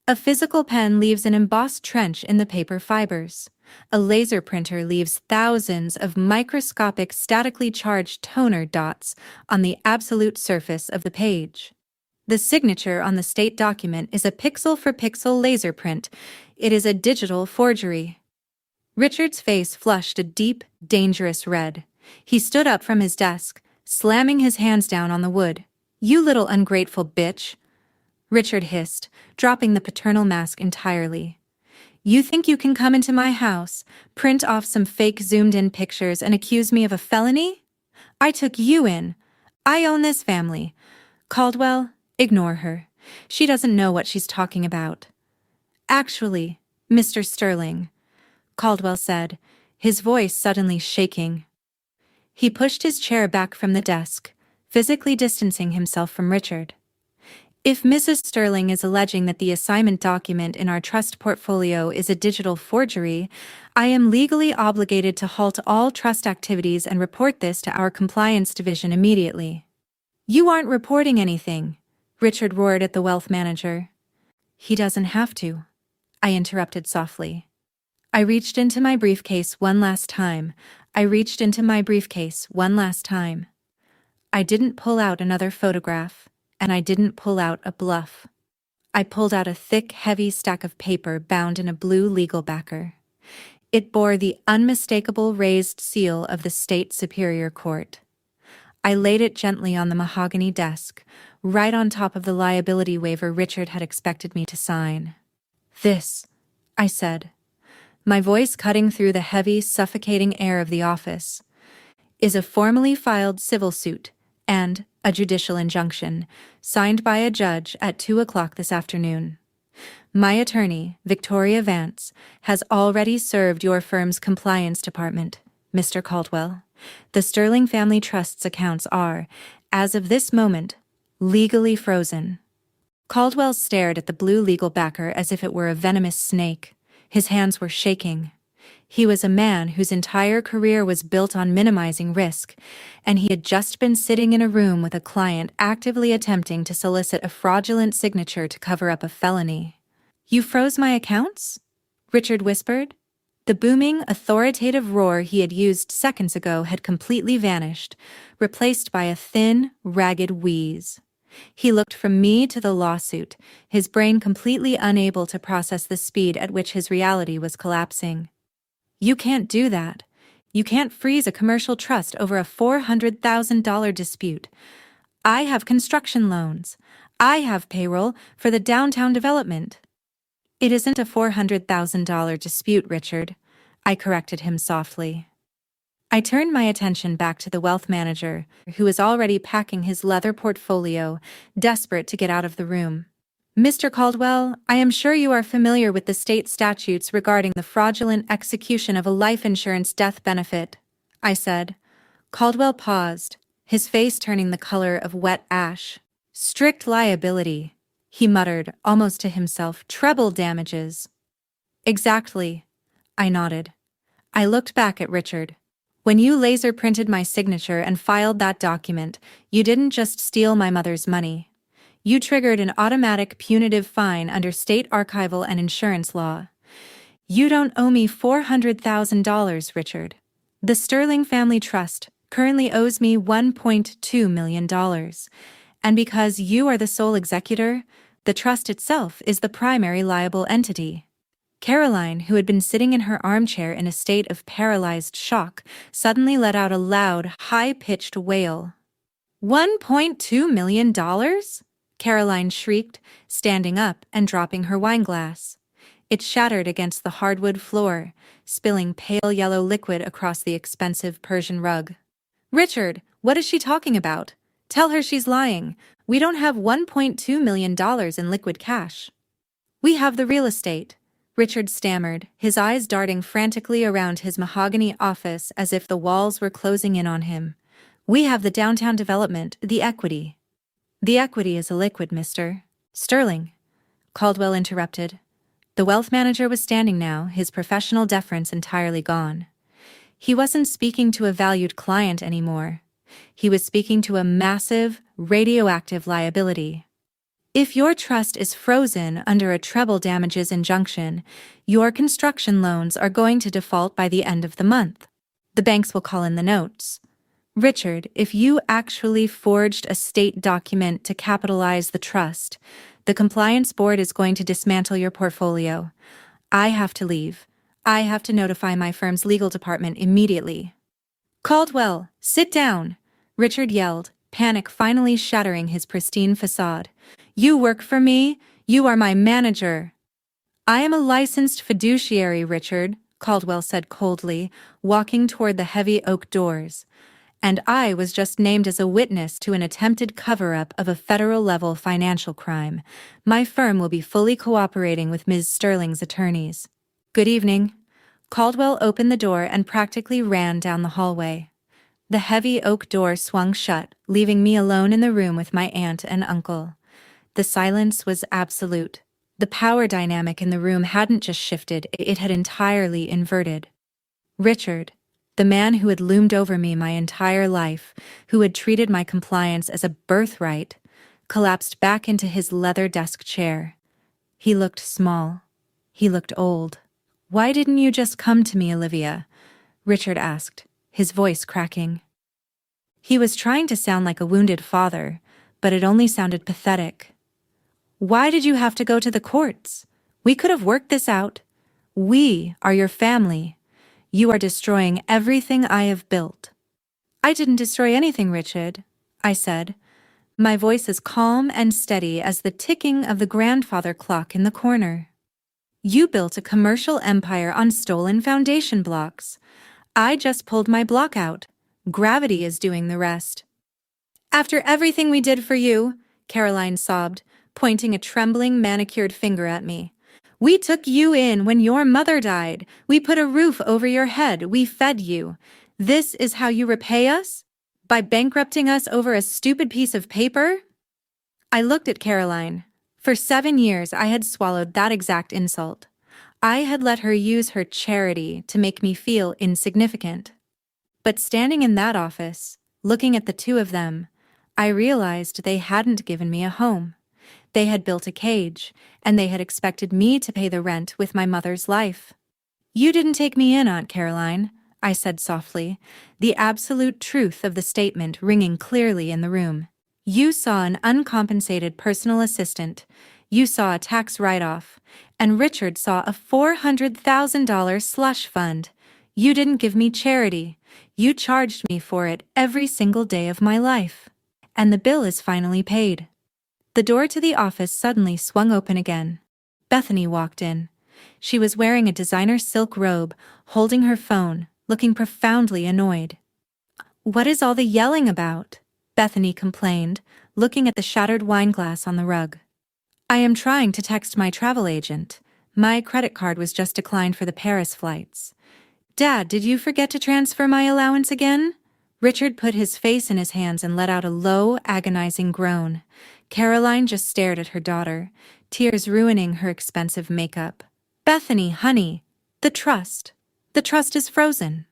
A physical pen leaves an embossed trench in the paper fibers. A laser printer leaves thousands of microscopic statically charged toner dots on the absolute surface of the page. The signature on the state document is a pixel-for-pixel laser print. It is a digital forgery. Richard's face flushed a deep, dangerous red. He stood up from his desk, slamming his hands down on the wood. You little ungrateful bitch, Richard hissed, dropping the paternal mask entirely. You think you can come into my house, print off some fake zoomed-in pictures and accuse me of a felony? I took you in. I own this family. Caldwell, ignore her. She doesn't know what she's talking about. Actually, Mr. Sterling, Caldwell said, his voice suddenly shaking. He pushed his chair back from the desk, physically distancing himself from Richard. If Mrs. Sterling is alleging that the assignment document in our trust portfolio is a digital forgery, I am legally obligated to halt all trust activities and report this to our compliance division immediately. You aren't reporting anything, Richard roared at the wealth manager. He doesn't have to, I interrupted softly. I reached into my briefcase one last time. I didn't pull out another photograph. And I didn't pull out a bluff. I pulled out a thick, heavy stack of paper bound in a blue legal backer. It bore the unmistakable raised seal of the State Superior Court. I laid it gently on the mahogany desk, right on top of the liability waiver Richard had expected me to sign. "This," I said, my voice cutting through the heavy, suffocating air of the office, "is a formally filed civil suit and a judicial injunction, signed by a judge at 2 o'clock this afternoon. My attorney, Victoria Vance, has already served your firm's compliance department, Mr. Caldwell. The Sterling Family Trust's accounts are, as of this moment, legally frozen." Caldwell stared at the blue legal backer as if it were a venomous snake. His hands were shaking. He was a man whose entire career was built on minimizing risk, and he had just been sitting in a room with a client actively attempting to solicit a fraudulent signature to cover up a felony. "You froze my accounts?" Richard whispered. The booming, authoritative roar he had used seconds ago had completely vanished, replaced by a thin, ragged wheeze. He looked from me to the lawsuit, his brain completely unable to process the speed at which his reality was collapsing. "You can't do that. You can't freeze a commercial trust over a $400,000 dispute. I have construction loans. I have payroll for the downtown development." "It isn't a $400,000 dispute, Richard," I corrected him softly. I turned my attention back to the wealth manager, who was already packing his leather portfolio, desperate to get out of the room. "Mr. Caldwell, I am sure you are familiar with the state statutes regarding the fraudulent execution of a life insurance death benefit," I said. Caldwell paused, his face turning the color of wet ash. "Strict liability," he muttered, almost to himself. "Treble damages." "Exactly," I nodded. I looked back at Richard. "When you laser-printed my signature and filed that document, you didn't just steal my mother's money. You triggered an automatic punitive fine under state archival and insurance law. You don't owe me $400,000, Richard. The Sterling Family Trust currently owes me $1.2 million. And because you are the sole executor, the trust itself is the primary liable entity." Caroline, who had been sitting in her armchair in a state of paralyzed shock, suddenly let out a loud, high-pitched wail. $1.2 million? Caroline shrieked, standing up and dropping her wineglass. It shattered against the hardwood floor, spilling pale yellow liquid across the expensive Persian rug. "Richard, what is she talking about? Tell her she's lying. We don't have $1.2 million in liquid cash." "We have the real estate," Richard stammered, his eyes darting frantically around his mahogany office as if the walls were closing in on him. "We have the downtown development, the equity." "The equity is illiquid, Mr. Sterling," Caldwell interrupted. The wealth manager was standing now, his professional deference entirely gone. He wasn't speaking to a valued client anymore. He was speaking to a massive, radioactive liability. "If your trust is frozen under a treble damages injunction, your construction loans are going to default by the end of the month. The banks will call in the notes. Richard, if you actually forged a state document to capitalize the trust, the compliance board is going to dismantle your portfolio. I have to leave. I have to notify my firm's legal department immediately." "Caldwell, sit down," Richard yelled, panic finally shattering his pristine facade. "You work for me. You are my manager." "I am a licensed fiduciary, Richard," Caldwell said coldly, walking toward the heavy oak doors. "And I was just named as a witness to an attempted cover-up of a federal-level financial crime. My firm will be fully cooperating with Ms. Sterling's attorneys." "Good evening." Caldwell opened the door and practically ran down the hallway. The heavy oak door swung shut, leaving me alone in the room with my aunt and uncle. The silence was absolute. The power dynamic in the room hadn't just shifted, it had entirely inverted. Richard, the man who had loomed over me my entire life, who had treated my compliance as a birthright, collapsed back into his leather desk chair. He looked small. He looked old. "Why didn't you just come to me, Olivia?" Richard asked, his voice cracking. He was trying to sound like a wounded father, but it only sounded pathetic. "Why did you have to go to the courts? We could have worked this out. We are your family. You are destroying everything I have built." I didn't destroy anything, Richard, I said, my voice as calm and steady as the ticking of the grandfather clock in the corner. You built a commercial empire on stolen foundation blocks. I just pulled my block out. Gravity is doing the rest. After everything we did for you, Caroline sobbed, pointing a trembling, manicured finger at me. We took you in when your mother died. We put a roof over your head. We fed you. This is how you repay us? By bankrupting us over a stupid piece of paper? I looked at Caroline. For 7 years, I had swallowed that exact insult. I had let her use her charity to make me feel insignificant. But standing in that office, looking at the two of them, I realized they hadn't given me a home. They had built a cage, and they had expected me to pay the rent with my mother's life. You didn't take me in, Aunt Caroline, I said softly, the absolute truth of the statement ringing clearly in the room. You saw an uncompensated personal assistant. You saw a tax write-off, and Richard saw a $400,000 slush fund. You didn't give me charity. You charged me for it every single day of my life. And the bill is finally paid. The door to the office suddenly swung open again. Bethany walked in. She was wearing a designer silk robe, holding her phone, looking profoundly annoyed. What is all the yelling about? Bethany complained, looking at the shattered wine glass on the rug. I am trying to text my travel agent. My credit card was just declined for the Paris flights. Dad, did you forget to transfer my allowance again? Richard put his face in his hands and let out a low, agonizing groan. Caroline just stared at her daughter, tears ruining her expensive makeup. Bethany, honey, the trust is frozen.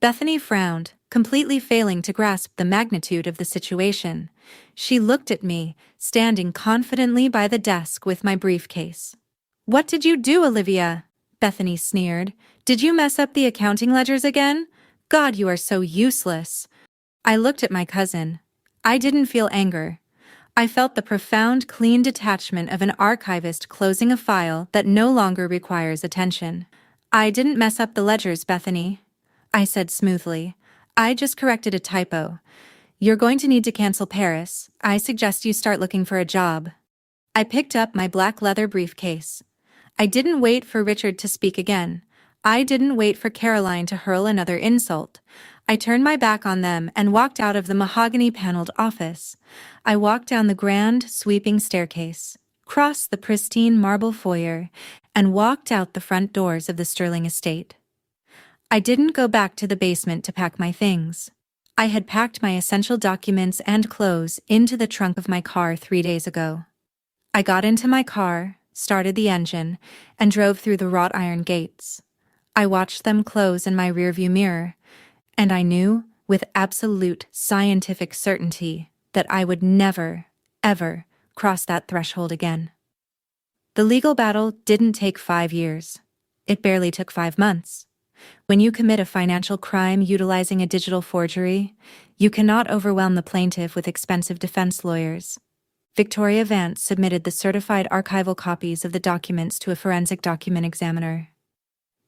Bethany frowned, completely failing to grasp the magnitude of the situation. She looked at me, standing confidently by the desk with my briefcase. What did you do, Olivia? Bethany sneered. Did you mess up the accounting ledgers again? God, you are so useless. I looked at my cousin. I didn't feel anger. I felt the profound, clean detachment of an archivist closing a file that no longer requires attention. I didn't mess up the ledgers, Bethany, I said smoothly. I just corrected a typo. You're going to need to cancel Paris. I suggest you start looking for a job. I picked up my black leather briefcase. I didn't wait for Richard to speak again. I didn't wait for Caroline to hurl another insult. I turned my back on them and walked out of the mahogany-paneled office. I walked down the grand, sweeping staircase, crossed the pristine marble foyer, and walked out the front doors of the Sterling estate. I didn't go back to the basement to pack my things. I had packed my essential documents and clothes into the trunk of my car 3 days ago. I got into my car, started the engine, and drove through the wrought iron gates. I watched them close in my rearview mirror, and I knew, with absolute scientific certainty, that I would never, ever cross that threshold again. The legal battle didn't take 5 years. It barely took 5 months. When you commit a financial crime utilizing a digital forgery, you cannot overwhelm the plaintiff with expensive defense lawyers. Victoria Vance submitted the certified archival copies of the documents to a forensic document examiner.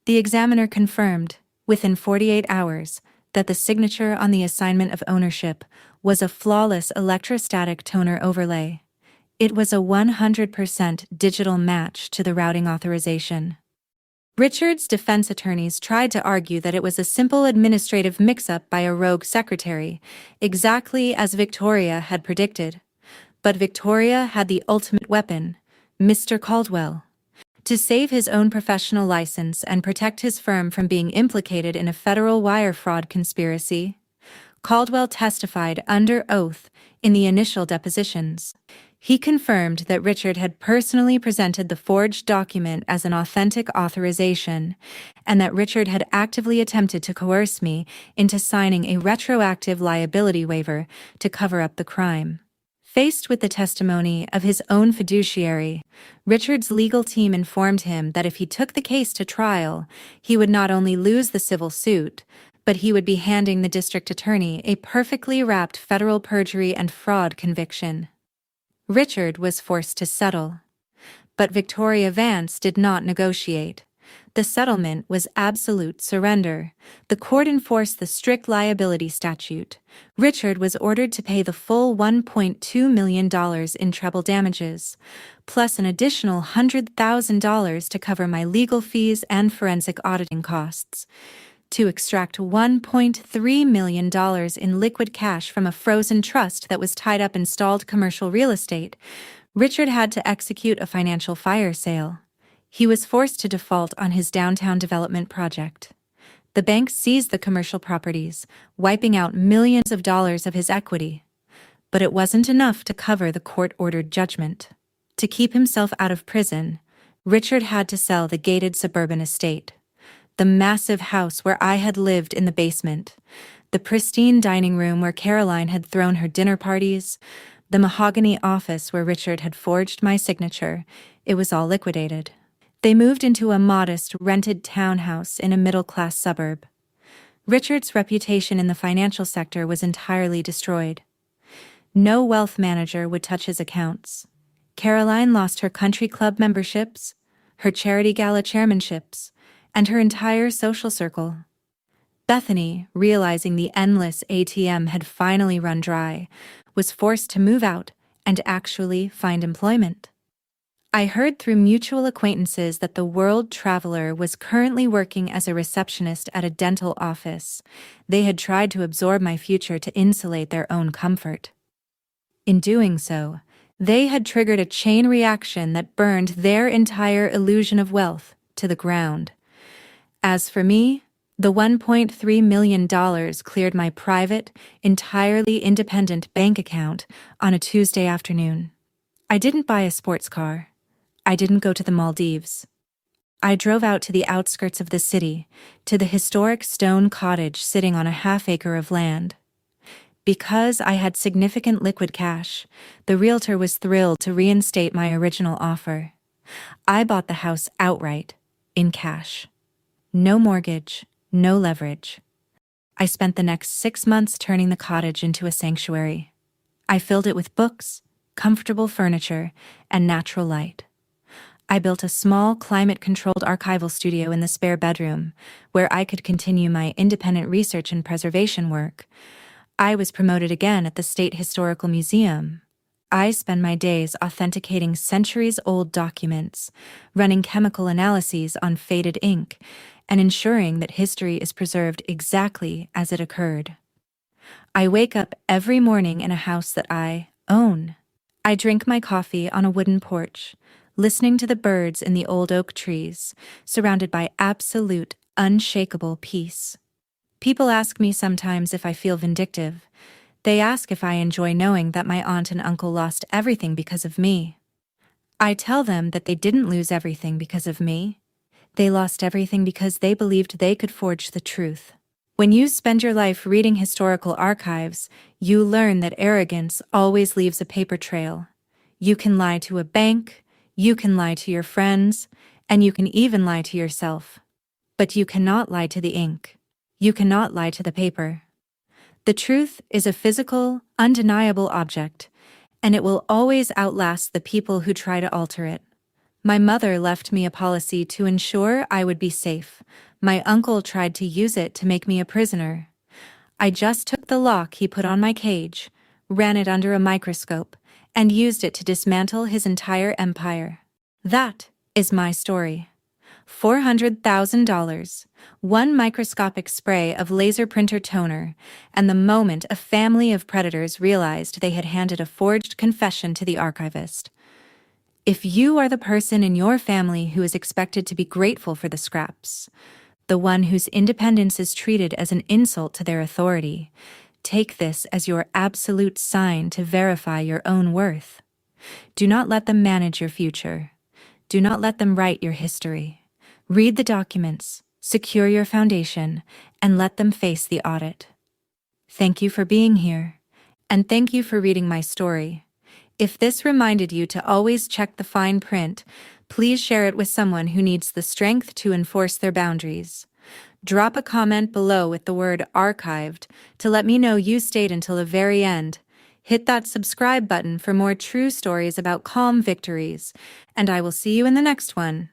The examiner confirmed, within 48 hours, that the signature on the assignment of ownership was a flawless electrostatic toner overlay. It was a 100% digital match to the routing authorization. Richard's defense attorneys tried to argue that it was a simple administrative mix-up by a rogue secretary, exactly as Victoria had predicted. But Victoria had the ultimate weapon, Mr. Caldwell. To save his own professional license and protect his firm from being implicated in a federal wire fraud conspiracy, Caldwell testified under oath in the initial depositions. He confirmed that Richard had personally presented the forged document as an authentic authorization, and that Richard had actively attempted to coerce me into signing a retroactive liability waiver to cover up the crime. Faced with the testimony of his own fiduciary, Richard's legal team informed him that if he took the case to trial, he would not only lose the civil suit, but he would be handing the district attorney a perfectly wrapped federal perjury and fraud conviction. Richard was forced to settle. But Victoria Vance did not negotiate. The settlement was absolute surrender. The court enforced the strict liability statute. Richard was ordered to pay the full $1.2 million in treble damages, plus an additional $100,000 to cover my legal fees and forensic auditing costs. To extract $1.3 million in liquid cash from a frozen trust that was tied up in stalled commercial real estate, Richard had to execute a financial fire sale. He was forced to default on his downtown development project. The bank seized the commercial properties, wiping out millions of dollars of his equity. But it wasn't enough to cover the court-ordered judgment. To keep himself out of prison, Richard had to sell the gated suburban estate. The massive house where I had lived in the basement, the pristine dining room where Caroline had thrown her dinner parties, the mahogany office where Richard had forged my signature, it was all liquidated. They moved into a modest, rented townhouse in a middle-class suburb. Richard's reputation in the financial sector was entirely destroyed. No wealth manager would touch his accounts. Caroline lost her country club memberships, her charity gala chairmanships, and her entire social circle. Bethany, realizing the endless ATM had finally run dry, was forced to move out and actually find employment. I heard through mutual acquaintances that the world traveler was currently working as a receptionist at a dental office. They had tried to absorb my future to insulate their own comfort. In doing so, they had triggered a chain reaction that burned their entire illusion of wealth to the ground. As for me, the $1.3 million cleared my private, entirely independent bank account on a Tuesday afternoon. I didn't buy a sports car. I didn't go to the Maldives. I drove out to the outskirts of the city, to the historic stone cottage sitting on a half-acre of land. Because I had significant liquid cash, the realtor was thrilled to reinstate my original offer. I bought the house outright, in cash. No mortgage, no leverage. I spent the next 6 months turning the cottage into a sanctuary. I filled it with books, comfortable furniture, and natural light. I built a small, climate-controlled archival studio in the spare bedroom, where I could continue my independent research and preservation work. I was promoted again at the State Historical Museum. I spend my days authenticating centuries-old documents, running chemical analyses on faded ink, and ensuring that history is preserved exactly as it occurred. I wake up every morning in a house that I own. I drink my coffee on a wooden porch, listening to the birds in the old oak trees, surrounded by absolute, unshakable peace. People ask me sometimes if I feel vindictive. They ask if I enjoy knowing that my aunt and uncle lost everything because of me. I tell them that they didn't lose everything because of me. They lost everything because they believed they could forge the truth. When you spend your life reading historical archives, you learn that arrogance always leaves a paper trail. You can lie to a bank, you can lie to your friends, and you can even lie to yourself. But you cannot lie to the ink. You cannot lie to the paper. The truth is a physical, undeniable object, and it will always outlast the people who try to alter it. My mother left me a policy to ensure I would be safe. My uncle tried to use it to make me a prisoner. I just took the lock he put on my cage, ran it under a microscope, and used it to dismantle his entire empire. That is my story. $400,000, one microscopic spray of laser printer toner, and the moment a family of predators realized they had handed a forged confession to the archivist. If you are the person in your family who is expected to be grateful for the scraps, the one whose independence is treated as an insult to their authority, take this as your absolute sign to verify your own worth. Do not let them manage your future. Do not let them write your history. Read the documents, secure your foundation, and let them face the audit. Thank you for being here, and thank you for reading my story. If this reminded you to always check the fine print, please share it with someone who needs the strength to enforce their boundaries. Drop a comment below with the word archived to let me know you stayed until the very end. Hit that subscribe button for more true stories about calm victories, and I will see you in the next one.